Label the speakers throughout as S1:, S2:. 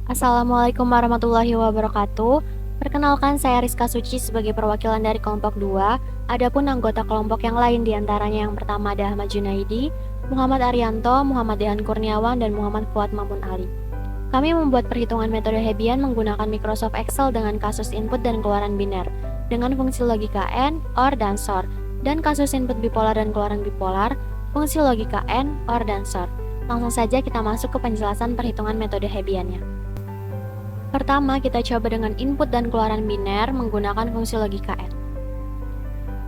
S1: Assalamualaikum warahmatullahi wabarakatuh. Perkenalkan, saya Rizka Suci sebagai perwakilan dari kelompok 2. Adapun anggota kelompok yang lain diantaranya yang pertama ada Ahmad Junaidi, Muhammad Arianto, Muhammad Dehan Kurniawan, dan Muhammad Fuad Mamun Ali. Kami membuat perhitungan metode Hebbian menggunakan Microsoft Excel dengan kasus input dan keluaran biner, dengan fungsi logika AND, OR, dan SOR, dan kasus input bipolar dan keluaran bipolar, fungsi logika AND, OR, dan SOR. Langsung saja kita masuk ke penjelasan perhitungan metode Hebbiannya. Pertama, kita coba dengan input dan keluaran biner menggunakan fungsi logika AND.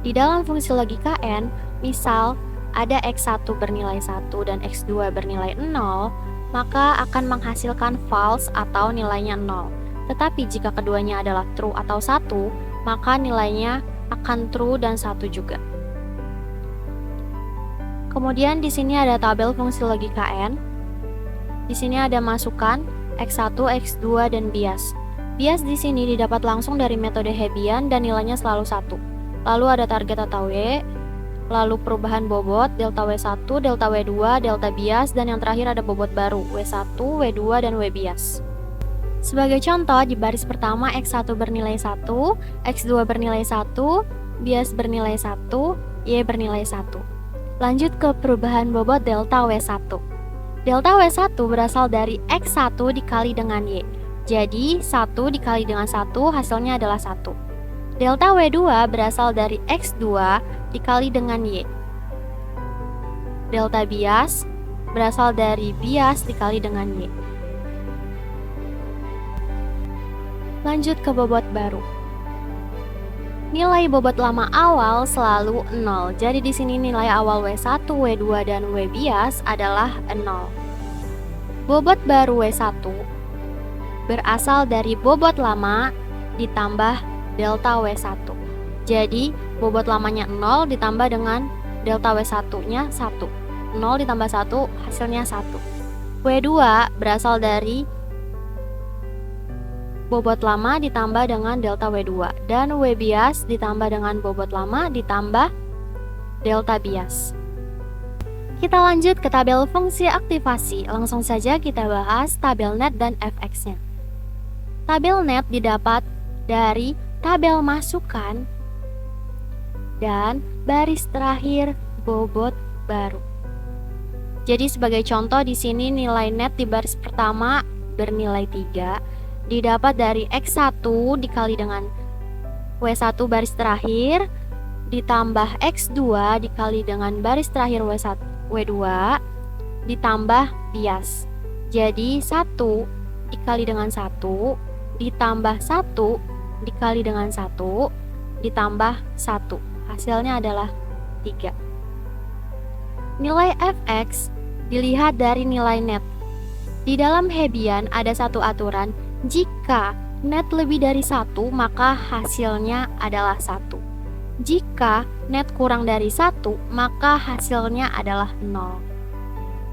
S1: Di dalam fungsi logika AND, misal ada X1 bernilai 1 dan X2 bernilai 0, maka akan menghasilkan false atau nilainya 0. Tetapi jika keduanya adalah true atau 1, maka nilainya akan true dan 1 juga. Kemudian di sini ada tabel fungsi logika AND. Di sini ada masukan X1, X2, dan bias. Bias di sini didapat langsung dari metode Hebbian dan nilainya selalu 1. Lalu ada target atau Y, lalu perubahan bobot, delta W1, delta W2, delta bias, dan yang terakhir ada bobot baru, W1, W2, dan W bias. Sebagai contoh, di baris pertama X1 bernilai 1, X2 bernilai 1, bias bernilai 1, Y bernilai 1. Lanjut ke perubahan bobot delta W1. Delta W1 berasal dari X1 dikali dengan Y. Jadi, 1 dikali dengan 1 hasilnya adalah 1. Delta W2 berasal dari X2 dikali dengan Y. Delta bias berasal dari bias dikali dengan Y. Lanjut ke bobot baru. Nilai bobot lama awal selalu 0. Jadi di sini nilai awal W1, W2, dan W bias adalah 0. Bobot baru W1 berasal dari bobot lama ditambah delta W1. Jadi bobot lamanya 0 ditambah dengan delta W1-nya 1. 0 ditambah 1 hasilnya 1. W2 berasal dari bobot lama ditambah dengan delta W2, dan W bias ditambah dengan bobot lama ditambah delta bias. Kita lanjut ke tabel fungsi aktivasi. Langsung saja kita bahas tabel net dan fx-nya. Tabel net didapat dari tabel masukan dan baris terakhir bobot baru. Jadi sebagai contoh di sini nilai net di baris pertama bernilai 3. Didapat dari X1 dikali dengan W1 baris terakhir ditambah X2 dikali dengan baris terakhir W2 ditambah bias. Jadi 1 dikali dengan 1 ditambah 1 dikali dengan 1 ditambah 1. Hasilnya adalah 3. Nilai fx dilihat dari nilai net. Di dalam Hebbian ada satu aturan. Jika net lebih dari 1, maka hasilnya adalah 1. Jika net kurang dari 1, maka hasilnya adalah 0.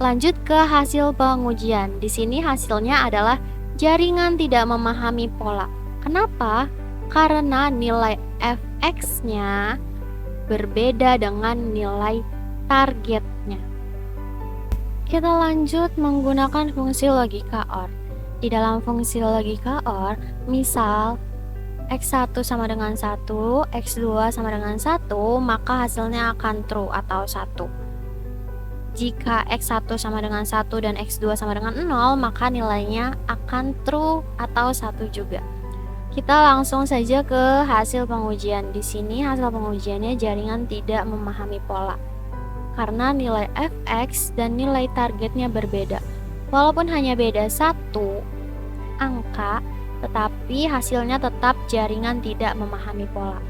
S1: Lanjut ke hasil pengujian. Di sini hasilnya adalah jaringan tidak memahami pola. Kenapa? Karena nilai fx-nya berbeda dengan nilai targetnya. Kita lanjut menggunakan fungsi logika OR. Di dalam fungsi logika OR, misal X1 sama dengan 1, X2 sama dengan 1, maka hasilnya akan true atau 1. Jika X1 sama dengan 1 dan X2 sama dengan 0, maka nilainya akan true atau 1 juga. Kita langsung saja ke hasil pengujian. Di sini hasil pengujiannya jaringan tidak memahami pola. Karena nilai fx dan nilai targetnya berbeda. Walaupun hanya beda 1 angka, tetapi hasilnya tetap jaringan tidak memahami pola.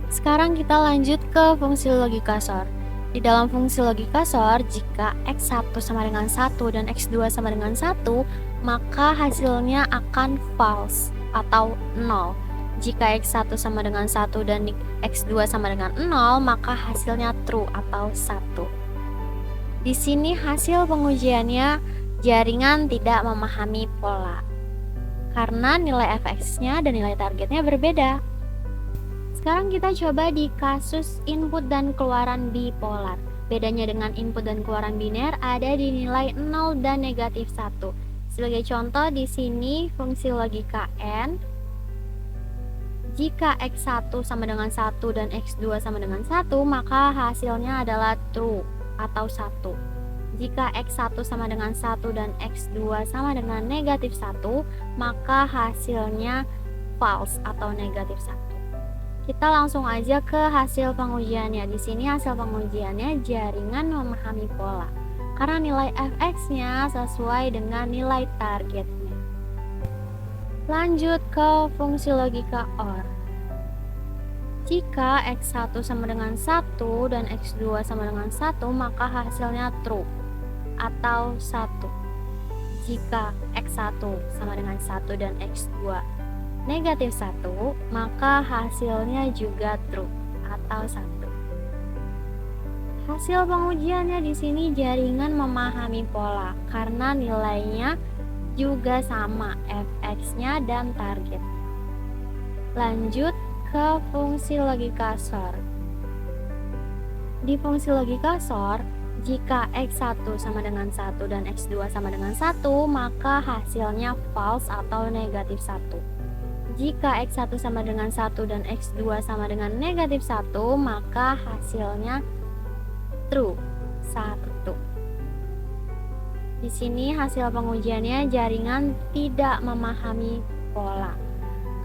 S1: Sekarang kita lanjut ke fungsi logika SOR. Di dalam fungsi logika SOR, jika X1 sama dengan 1 dan X2 sama dengan 1, maka hasilnya akan false atau 0. Jika X1 sama dengan 1 dan X2 sama dengan 0, maka hasilnya true atau 1. Di sini hasil pengujiannya jaringan tidak memahami pola. Karena nilai fx-nya dan nilai targetnya berbeda. Sekarang kita coba di kasus input dan keluaran bipolar. Bedanya dengan input dan keluaran biner ada di nilai 0 dan negatif 1. Sebagai contoh di sini fungsi logika n, jika x1 sama dengan 1 dan x2 sama dengan 1, maka hasilnya adalah true atau 1. Jika x1 sama dengan 1 dan x2 sama dengan negatif 1, maka hasilnya false atau negatif 1. Kita langsung aja ke hasil pengujiannya. Di sini hasil pengujiannya jaringan memahami pola, karena nilai fx-nya sesuai dengan nilai targetnya. Lanjut ke fungsi logika OR. Jika x1 sama dengan 1 dan x2 sama dengan 1, maka hasilnya true atau 1. Jika x1 sama dengan 1 dan x2 negatif 1, maka hasilnya juga true atau 1. Hasil pengujiannya di sini jaringan memahami pola, karena nilainya juga sama fx-nya dan targetnya. Lanjut ke fungsi logika SOR. Di fungsi logika SOR, jika x1 sama dengan 1 dan x2 sama dengan 1, maka hasilnya false atau negatif 1. Jika x1 sama dengan 1 dan x2 sama dengan negatif 1, maka hasilnya true, 1. Di sini hasil pengujiannya jaringan tidak memahami pola,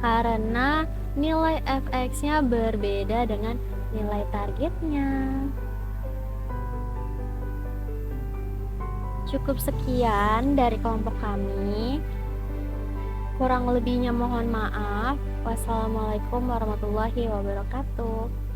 S1: karena nilai fx-nya berbeda dengan nilai targetnya. Cukup sekian dari kelompok kami. Kurang lebihnya mohon maaf. Wassalamualaikum warahmatullahi wabarakatuh.